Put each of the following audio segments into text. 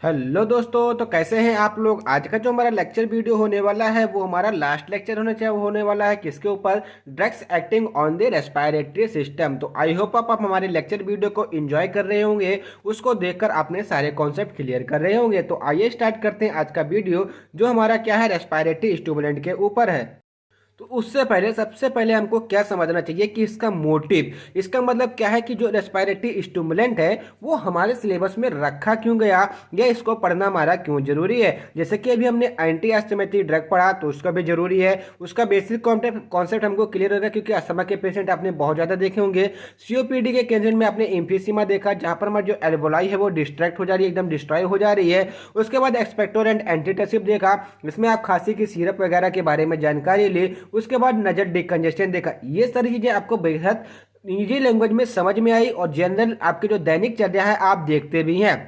Hello दोस्तों, तो कैसे हैं आप लोग। आज का जो हमारा लेक्चर वीडियो होने वाला है वो हमारा लास्ट लेक्चर होने वाला है किसके ऊपर, drugs acting on the respiratory system. तो आई होप आप हमारे लेक्चर वीडियो को एंजॉय कर रहे होंगे, उसको देखकर आपने सारे कॉन्सेप्ट क्लियर कर रहे होंगे। तो आइए स्टार्ट करते हैं आज का वीडियो, जो हमारा क्या है, रेस्पिरेटरी स्टिमुलेंट के ऊपर है। तो उससे पहले सबसे पहले हमको क्या समझना चाहिए कि इसका मोटिव, इसका मतलब क्या है कि जो रेस्पिरेटरी स्टिमुलेंट है वो हमारे सिलेबस में रखा क्यों गया या इसको पढ़ना हमारा क्यों जरूरी है। जैसे कि अभी हमने एंटी अस्थमेटिक ड्रग पढ़ा तो उसका भी जरूरी है, उसका बेसिक कॉन्सेप्ट हमको क्लियर होगा क्योंकि अस्थमा के पेशेंट आपने बहुत ज़्यादा देखे होंगे। सीओपीडी के केंद्र में आपने एम्फीसीमा देखा जहाँ पर हमारी जो एल्वोलाई है वो डिस्ट्रैक्ट हो जा रही है, एकदम डिस्ट्रॉय हो जा रही है। उसके बाद एक्सपेक्टोरेंट एंटीटसिव देखा, इसमें आप खांसी की सिरप वगैरह के बारे में जानकारी ली। उसके बाद नजर डिकंजेशन देखा। ये सारी चीजें आपको बेहद इजी लैंग्वेज में समझ में आई और जनरल आपके जो दैनिक चर्या है आप देखते भी हैं।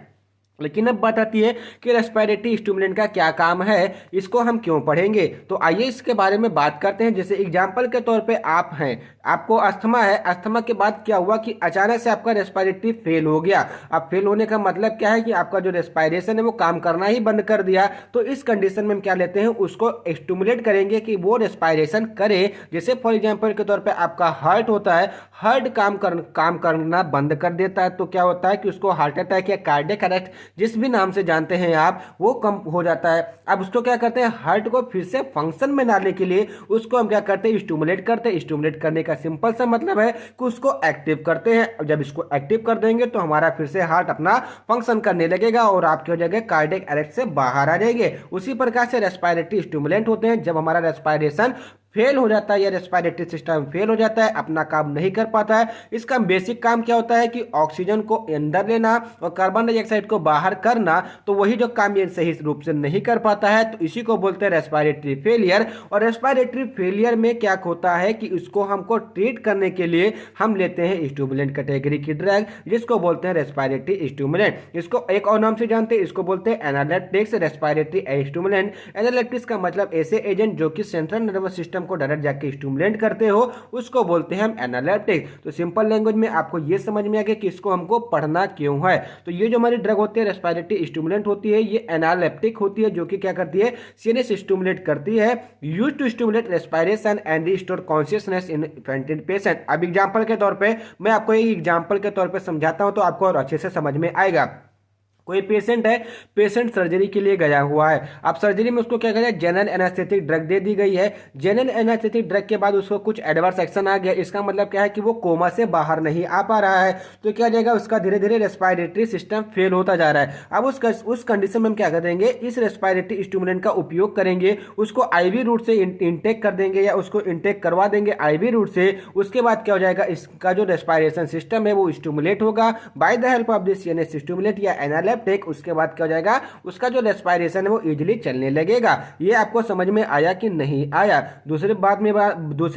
लेकिन अब बात आती है कि रेस्पिरेटरी स्टिमुलेंट का क्या काम है, इसको हम क्यों पढ़ेंगे। तो आइए इसके बारे में बात करते हैं। जैसे एग्जाम्पल के तौर पे आप हैं, आपको अस्थमा है, अस्थमा के बाद क्या हुआ कि अचानक से आपका रेस्पिरेटरी फेल हो गया। अब फेल होने का मतलब क्या है कि आपका जो रेस्पिरेशन है वो काम करना ही बंद कर दिया। तो इस कंडीशन में हम क्या लेते हैं, उसको स्टिमुलेट करेंगे कि वो रेस्पिरेशन करे। जैसे फॉर एग्जाम्पल के तौर पर आपका हार्ट होता है, हार्ट काम करना बंद कर देता है तो क्या होता है कि उसको हार्ट अटैक या कार्डियक अरेस्ट जिस भी नाम से जानते हैं आप वो कम हो जाता है। अब उसको क्या करते हैं, हार्ट को फिर से फंक्शन में लाने के लिए उसको हम क्या करते हैं, स्टिमुलेट करते हैं। स्टिमुलेट करने का सिंपल सा मतलब है कि उसको एक्टिव करते हैं। जब इसको एक्टिव कर देंगे तो हमारा फिर से हार्ट अपना फंक्शन करने लगेगा और आपकी हो जाएगा कार्डियक अरेस्ट से बाहर आ जाएंगे। उसी प्रकार से रेस्पिरेटरी स्टिमुलेंट होते हैं। जब हमारा रेस्पिरेशन फेल हो जाता है या रेस्पिरेटरी सिस्टम फेल हो जाता है, अपना काम नहीं कर पाता है, इसका बेसिक काम क्या होता है कि ऑक्सीजन को अंदर लेना और कार्बन डाइऑक्साइड को बाहर करना। तो वही जो काम ये सही रूप से नहीं कर पाता है तो इसी को बोलते हैं रेस्पिरेटरी फेलियर। और रेस्पिरेटरी फेलियर में क्या होता है कि इसको हमको ट्रीट करने के लिए हम लेते हैं स्टिमुलेंट कैटेगरी की ड्रग, जिसको बोलते हैं रेस्पिरेटरी स्टिमुलेंट। इसको एक और नाम से जानते हैं, इसको बोलते हैं एनालेप्टिक्स रेस्पिरेटरी स्टिमुलेंट। एनालेप्टिक्स का मतलब ऐसे एजेंट जो कि सेंट्रल नर्वस सिस्टम को डायरेक्ट जाके स्टिमुलेट करते हो, उसको बोलते हैं हम एनालेप्टिक। तो सिंपल लैंग्वेज में आपको ये समझ में आ गया कि इसको हमको पढ़ना क्यों है। तो ये जो हमारी ड्रग होती है रेस्पिरेटरी स्टिमुलेंट होती है, ये एनालेप्टिक होती है, जो कि क्या करती है, सीएनएस स्टिमुलेट करती है, used to stimulate respiration and restore consciousness in infected patient. अब एग्जांपल के तौर पे मैं आपको एक एग्जांपल के तौर पे समझाता हूं तो आपको और अच्छे से समझ में आएगा। कोई पेशेंट है, पेशेंट सर्जरी के लिए गया हुआ है। अब सर्जरी में उसको क्या करें, जनरल एनेस्थेटिक ड्रग दे दी गई है। जनरल एनेस्थेटिक ड्रग के बाद उसको कुछ एडवर्स एक्शन आ गया। इसका मतलब क्या है कि वो कोमा से बाहर नहीं आ पा रहा है। तो क्या जाएगा, उसका धीरे धीरे रेस्पिरेटरी सिस्टम फेल होता जा रहा है। अब उस कंडीशन में हम क्या करेंगे, इस रेस्पिरेटरी स्टिमुलेंट का उपयोग करेंगे, उसको आईवी रूट से इंटेक कर देंगे या उसको इंटेक करवा देंगे आईवी रूट से। उसके बाद क्या हो जाएगा, इसका जो रेस्पिरेशन सिस्टम है वो स्टिमुलेट होगा by the help of this CNS stimulate या एनालेप्टिक। उसके बाद क्या हो जाएगा, उसका जो रेस्पिरेशन है वो इजीली चलने लगेगा। ये आपको समझ में आया कि नहीं आया। दूसरे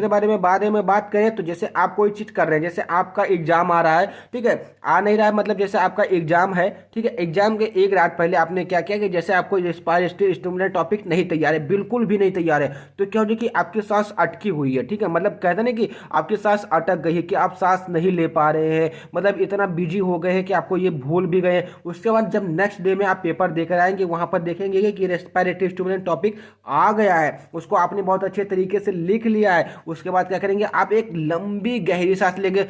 बारे में बात करें तो जैसे आप कोई चीज कर रहे हैं, जैसे आपका एग्जाम आ रहा है, ठीक है, आ नहीं रहा है मतलब जैसे आपका एग्जाम है, ठीक है, एग्जाम के एक रात पहले आपने क्या किया कि जैसे आपको रेस्पिरेटरी स्टिमुलेंट टॉपिक नहीं तैयार है, बिल्कुल भी नहीं तैयार है, तो क्या हो जाए कि आपकी सांस अटकी हुई है, ठीक है, मतलब कहते ना कि आपकी सांस अटक गई है, कि आप सांस नहीं ले पा रहे हैं, मतलब इतना बिजी हो गए हैं कि आपको ये भूल भी गए। उसके बाद जब नेक्स्ट डे में आप पेपर देकर आएंगे, वहां पर देखेंगे कि रेस्पिरेटरी स्टिमुलेंट टॉपिक आ गया है, उसको आपने बहुत अच्छे तरीके से लिख लिया है। उसके बाद क्या करेंगे, आप एक लंबी गहरी सांस लेंगे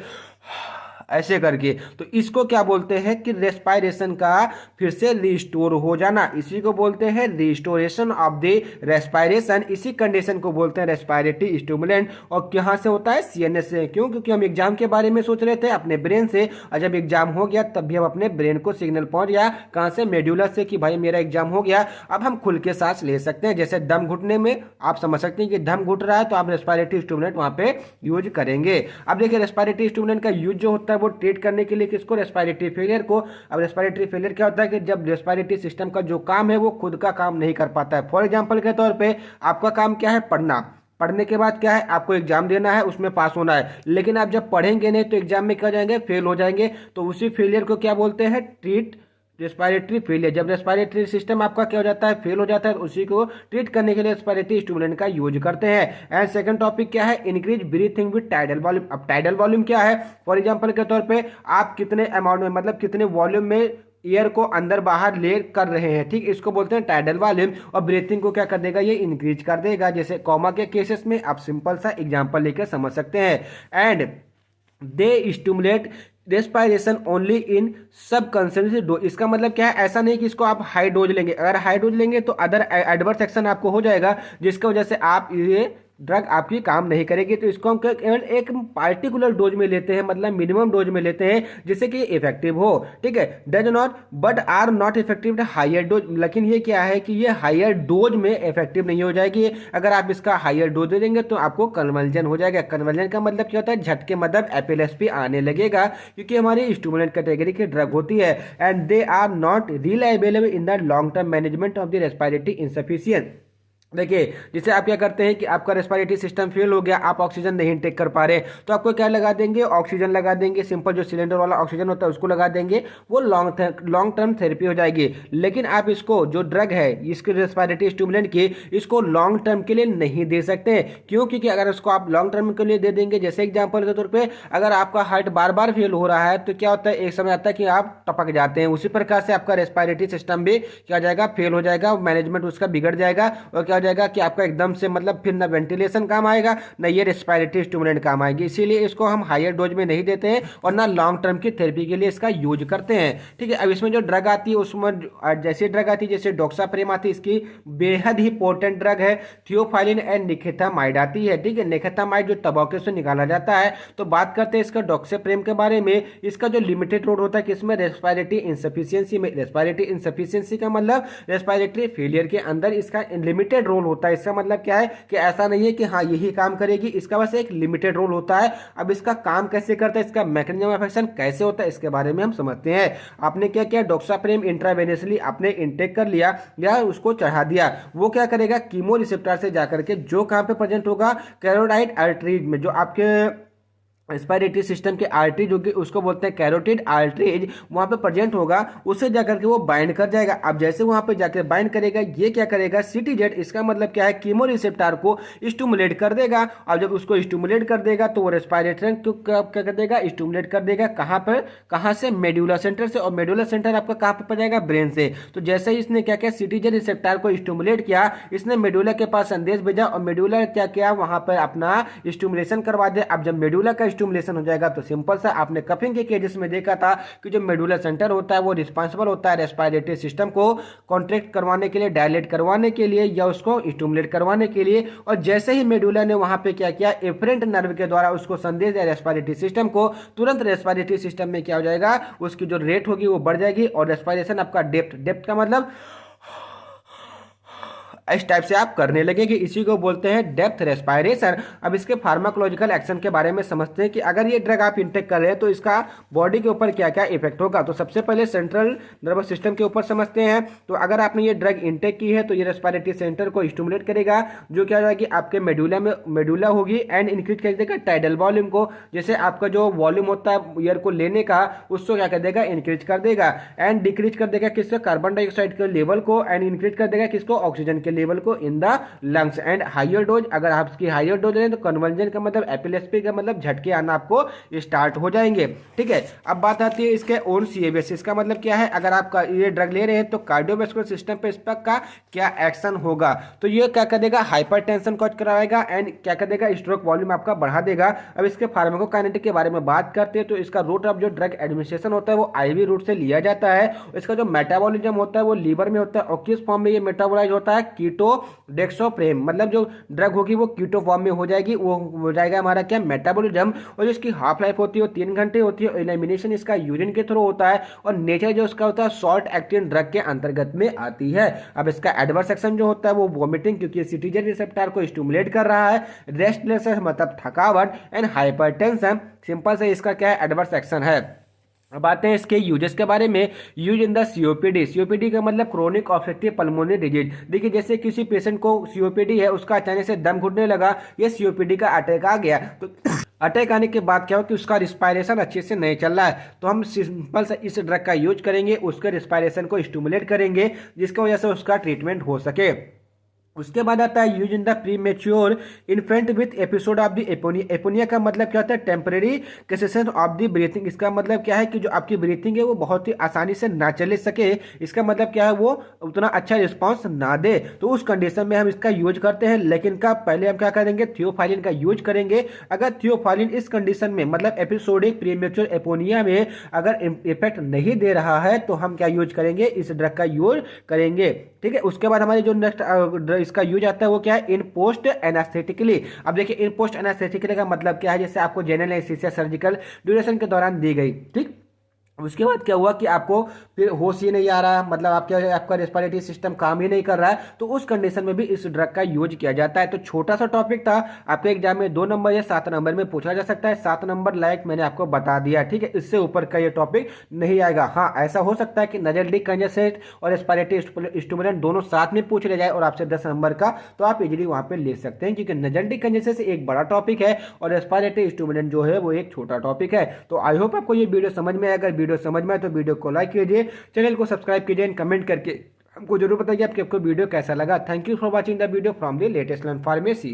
ऐसे करके। तो इसको क्या बोलते हैं कि रेस्पिरेशन का फिर से रिस्टोर हो जाना, इसी को बोलते हैं रिस्टोरेशन ऑफ द रेस्पिरेशन। इसी कंडीशन को बोलते हैं रेस्पिरेटरी स्टिमुलेंट। और कहां से होता है, सीएनएस से। क्यों, क्योंकि हम एग्जाम के बारे में सोच रहे थे अपने ब्रेन से, और जब एग्जाम हो गया तब भी हम अपने ब्रेन को सिग्नल पहुंच गया कहां से, मेड्यूलर से, कि भाई मेरा एग्जाम हो गया, अब हम खुल के सांस ले सकते हैं। जैसे दम घुटने में आप समझ सकते हैं कि दम घुट रहा है तो आप रेस्पिरेटरी स्टिमुलेंट वहां पे यूज करेंगे। अब देखिए रेस्पिरेटरी स्टिमुलेंट का यूज जो होता है वो ट्रीट करने के लिए किसको, रेस्पिरेटरी फेलियर को। अब रेस्पिरेटरी फेलियर क्या होता है कि जब रेस्पिरेटरी सिस्टम का जो काम है वो खुद का काम नहीं कर पाता है। फॉर एग्जांपल के तौर पे आपका काम क्या है, पढ़ना, पढ़ने के बाद क्या है, आपको एग्जाम देना है, उसमें पास होना है। लेकिन आप जब पढ़ेंगे नहीं तो एग्जाम में क्या हो जाएंगे, फेल हो जाएंगे। तो उसी फेलियर को क्या बोलते हैं, ट्रीट रेस्पिरेटरी फेलियर। जब रेस्पिरेटरी सिस्टम आपका क्या हो जाता है, फेल हो जाता है, उसी को ट्रीट करने के लिए रेस्पिरेटरी स्टिमुलेंट का यूज करते हैं। एंड सेकंड टॉपिक क्या है, increase breathing with tidal volume. अब टाइडल वॉल्यूम क्या है, फॉर एग्जांपल के तौर पे आप कितने अमाउंट में, मतलब कितने वॉल्यूम में एयर को अंदर बाहर ले कर रहे हैं, ठीक, इसको बोलते हैं टाइडल वॉल्यूम। और ब्रीथिंग को क्या कर देगा, ये इंक्रीज कर देगा। जैसे कोमा के केसेस में आप सिंपल सा एग्जांपल लेकर समझ सकते हैं। And they stimulate respiration only in सब कंसेंट्रेटेड डोज। इसका मतलब क्या है, ऐसा नहीं कि इसको आप हाई डोज लेंगे, अगर हाई डोज लेंगे तो अदर एडवर्स एक्शन आपको हो जाएगा, जिसकी वजह से आप ये ड्रग आपकी काम नहीं करेगी। तो इसको हम केवल एक पार्टिकुलर डोज में लेते हैं, मतलब मिनिमम डोज में लेते हैं, जिससे कि इफेक्टिव हो, ठीक है। Does not but are not effective higher dose. लेकिन ये क्या है कि ये हायर डोज में इफेक्टिव नहीं हो जाएगी। अगर आप इसका हायर डोज दे देंगे तो आपको कन्वर्जन हो जाएगा। कन्वर्जन का मतलब क्या होता है, झटके मतलब एपिलेप्सी आने लगेगा, क्योंकि हमारी स्टिमुलेंट कैटेगरी की ड्रग होती है। And they are not reliable in the long term management of the respiratory insufficiency. देखिए, जैसे आप क्या करते हैं कि आपका रेस्पिरेटरी सिस्टम फेल हो गया, आप ऑक्सीजन नहीं टेक कर पा रहे, तो आपको क्या लगा देंगे, ऑक्सीजन लगा देंगे। सिंपल जो सिलेंडर वाला ऑक्सीजन होता है उसको लगा देंगे, वो लॉन्ग टर्म थेरेपी हो जाएगी। लेकिन आप इसको जो ड्रग है इसके रेस्पिरेटरी स्टिमुलेंट की, इसको लॉन्ग टर्म के लिए नहीं दे सकते। क्यों? क्योंकि अगर इसको आप लॉन्ग टर्म के लिए दे देंगे, जैसे एग्जाम्पल के तौर पर अगर आपका हार्ट बार बार फेल हो रहा है तो क्या होता है, एक समय आता है कि आप टपक जाते हैं। उसी प्रकार से आपका रेस्पिरेटरी सिस्टम भी क्या हो जाएगा, फेल हो जाएगा, मैनेजमेंट उसका बिगड़ जाएगा। और क्या जाएगा कि आपका एकदम से मतलब फिर ना वेंटिलेशन काम आएगा, ना ये रेस्पिरेटरी स्टिमुलेंट काम आएगी। इसीलिए इसको हम हायर डोज में नहीं देते हैं और ना लॉन्ग टर्म की थेरेपी के लिए इसका यूज करते हैं, ठीक है। अब इसमें जो ड्रग आती है उसमें जैसी ड्रग आती है, जैसे डॉक्साप्रेम आती है, इसकी बेहद ही पोटेंट ड्रग है। थियोफाइलिन एंड निकेथामाइड आती है, ठीक है। निकेथामाइड जो टबैको से निकाला जाता है। तो बात करते हैं इसका डॉक्साप्रेम के बारे में। इसका जो लिमिटेड रोल होता है किसमें, रेस्पिरेटरी इंसफिशियंसी में। रेस्पिरेटरी इंसफिशियंसी का मतलब रेस्पिरेटरी फेलियर के अंदर इसका लिमिटेड रोल होता है। इसका मतलब क्या है कि ऐसा नहीं है कि हाँ यही काम करेगी, इसका बस एक लिमिटेड रोल होता है। अब इसका काम कैसे करता है, इसका मैकेनिज्म ऑफ एक्शन कैसे होता है, इसके बारे में हम समझते हैं। आपने क्या किया, डॉक्साप्रेम इंट्रावेनसली आपने इंटेक कर लिया या उसको चढ़ा दिया, वो क्या करेगा, कीमो रिसेप्टर से जाकर के जो कहां पे प्रेजेंट होगा, कैरोटाइड आर्टरीज में, जो आपके रेस्पिरेटरी सिस्टम के आर्टरी जो कि उसको बोलते हैं कैरोटिड आर्टरीज, वहां पे प्रेजेंट होगा, उससे जाकर के वो बाइंड कर जाएगा। अब जैसे वहां पे जाकर बाइंड करेगा, ये क्या करेगा, सीटीजेड, इसका मतलब क्या है, कीमो रिसेप्टर को स्टिमुलेट कर देगा। और जब उसको स्टिमुलेट कर देगा तो वो रेस्पिरेटरी को क्या कर देगा, स्टिमुलेट कर देगा। कहां पर, कहां से, मेडुला सेंटर से। और मेडुला सेंटर आपका कहां पर जाएगा, ब्रेन से। तो जैसे ही इसने क्या किया, सीटीजेड रिसेप्टर को स्टिमुलेट किया, इसने मेडुला के पास संदेश भेजा और मेडुला क्या किया, वहां पर अपना स्टिमुलेशन करवा दे। अब जब मेडुला का स्टिमुलेशन हो जाएगा तो सिंपल सा आपने कफिंग के केसेस में देखा था कि जो मेडुलर सेंटर होता है वो रिस्पांसिबल होता है रेस्पिरेटरी सिस्टम को कॉन्ट्रैक्ट करवाने के लिए, डायलेट करवाने के लिए या उसको स्टिमुलेट करवाने के लिए। और जैसे ही मेडुला ने वहां पे क्या किया, एफरेंट नर्व के द्वारा उसको संदेश दिया रेस्पिरेटरी सिस्टम को, तुरंत रेस्पिरेटरी सिस्टम में क्या हो जाएगा, उसकी जो रेट होगी वो बढ़ जाएगी। और रेस्पिरेशन आपका डेप्थ का मतलब इस टाइप से आप करने लगेंगे, इसी को बोलते हैं डेप्थ रेस्पिरेशन। अब इसके फार्माकोलॉजिकल एक्शन के बारे में समझते हैं कि अगर ये ड्रग आप इंटेक कर रहे हैं तो इसका बॉडी के ऊपर क्या क्या इफेक्ट होगा। तो सबसे पहले सेंट्रल नर्वस सिस्टम के ऊपर समझते हैं। तो अगर आपने ये ड्रग इंटेक की है तो ये रेस्पिरेटरी सेंटर को स्टिमुलेट करेगा, जो क्या होगा कि आपके मेडुला होगी एंड इंक्रीज कर देगा टाइडल वॉल्यूम को। जैसे आपका जो वॉल्यूम होता है एयर को लेने का, उसको क्या कर देगा, इंक्रीज कर देगा। एंड डिक्रीज कर देगा किसको, कार्बन डाइऑक्साइड के लेवल को। एंड इंक्रीज कर देगा किसको, ऑक्सीजन के लेवल को in the lungs. And higher dose, अगर आप इसकी हायर डोज लें तो कन्वर्जन का मतलब एपिलेप्सी का मतलब झटके आना आपको स्टार्ट हो जाएंगे, ठीक है। अब बात आती है इसके ओन सीएबीएस। इसका मतलब क्या है, अगर आप ये ड्रग ले रहे हैं तो कार्डियोवास्कुलर सिस्टम पे इसका क्या एक्शन होगा। तो ये क्या कर देगा, हाइपरटेंशन कॉज कराएगा एंड क्या कर देगा, स्ट्रोक वॉल्यूम आपका बढ़ा देगा। अब इसके फार्माकोकाइनेटिक के बारे में बात करते हैं तो इसका रूट ऑफ जो ड्रग एडमिनिस्ट्रेशन होता है वो आईवी रूट से लिया जाता है। इसका जो मेटाबॉलिज्म होता है वो लीवर में होता है। और किस फॉर्म में ये मेटाबोलाइज होता है, कीटो डेक्सोप्रेम, मतलब जो ड्रग होगी वो कीटो फॉर्म में हो जाएगी, वो हो जाएगा हमारा क्या, मेटाबॉलिज्म। और जो इसकी हाफ लाइफ होती है वो 3 घंटे होती है। एलिमिनेशन इसका यूरिन के थ्रू होता है। और नेचर जो उसका होता है शॉर्ट एक्टिंग ड्रग के अंतर्गत में आती है। अब इसका एडवर्स एक्शन जो होता है वो वोमिटिंग, क्योंकि सीटीजेड रिसेप्टर को स्टिमुलेट कर रहा है, रेस्टलेसनेस मतलब थकावट एंड हाइपरटेंशन। सिंपल से इसका क्या है, एडवर्स एक्शन है। अब आते हैं इसके यूजेस के बारे में। Use in the COPD. COPD का मतलब क्रोनिक ऑब्स्ट्रक्टिव पल्मोनरी डिजीज। देखिए जैसे किसी पेशेंट को सीओपीडी है, उसका अचानक से दम घुटने लगा, ये सीओपीडी का अटैक आ गया। तो अटैक आने के बाद क्या हो कि उसका रिस्पायरेशन अच्छे से नहीं चल रहा है, तो हम सिंपल से इस ड्रग का यूज करेंगे, उसके रिस्पायरेशन को स्टिमुलेट करेंगे, जिसकी वजह से उसका ट्रीटमेंट हो सके। उसके बाद आता है use in the premature infant with episode of the apnoea. Apnoea का मतलब क्या होता है? Temporary cessation of the breathing. इसका मतलब क्या है कि जो आपकी ब्रीथिंग है वो बहुत ही आसानी से ना चले सके। इसका मतलब क्या है? वो उतना अच्छा रिस्पॉन्स ना दे, तो उस कंडीशन में हम इसका यूज करते हैं। लेकिन का पहले हम क्या करेंगे? थियोफाइलिन का यूज करेंगे। अगर थियोफाइलिन इस कंडीशन में मतलब एपिसोडिक प्रीमेच्योर एपोनिया में अगर इफेक्ट नहीं दे रहा है तो हम क्या यूज करेंगे? इस ड्रग का यूज करेंगे। ठीक है, उसके बाद हमारी जो नेक्स्ट इसका यूज आता है वो क्या है? इन पोस्ट एनास्थेटिकली। अब देखिए, इन पोस्ट एनास्थेटिकली का मतलब क्या है? जैसे आपको जनरल एनेस्थीसिया सर्जिकल ड्यूरेशन के दौरान दी गई, ठीक। उसके बाद क्या हुआ कि आपको फिर होश ही नहीं आ रहा, मतलब आपका रेस्पिरेटरी सिस्टम काम ही नहीं कर रहा है, तो उस कंडीशन में भी इस ड्रग का यूज किया जाता है। तो छोटा सा टॉपिक था, आपके एग्जाम में 2 नंबर या 7 नंबर में पूछा जा सकता है। 7 नंबर लायक मैंने आपको बता दिया, ठीक है। इससे ऊपर का ये टॉपिक नहीं आएगा। हाँ, ऐसा हो सकता है कि नजल डिकंजेस्टेंट और रेस्पिरेटरी स्टिमुलेंट दोनों साथ में पूछ ले जाए और आपसे 10 नंबर का, तो आप इजीली वहां पे ले सकते हैं, क्योंकि नजल डिकंजेस्टेंस एक बड़ा टॉपिक है और रेस्पिरेटरी स्टिमुलेंट जो है वो एक छोटा टॉपिक है। तो आई होप आपको ये वीडियो समझ में आए। अगर वीडियो समझ में आए तो वीडियो को लाइक कीजिए, चैनल को सब्सक्राइब कीजिए, कमेंट करके हमको जरूर बताइए आपको वीडियो कैसा लगा। Thank you for watching the video from the latest learn pharmacy.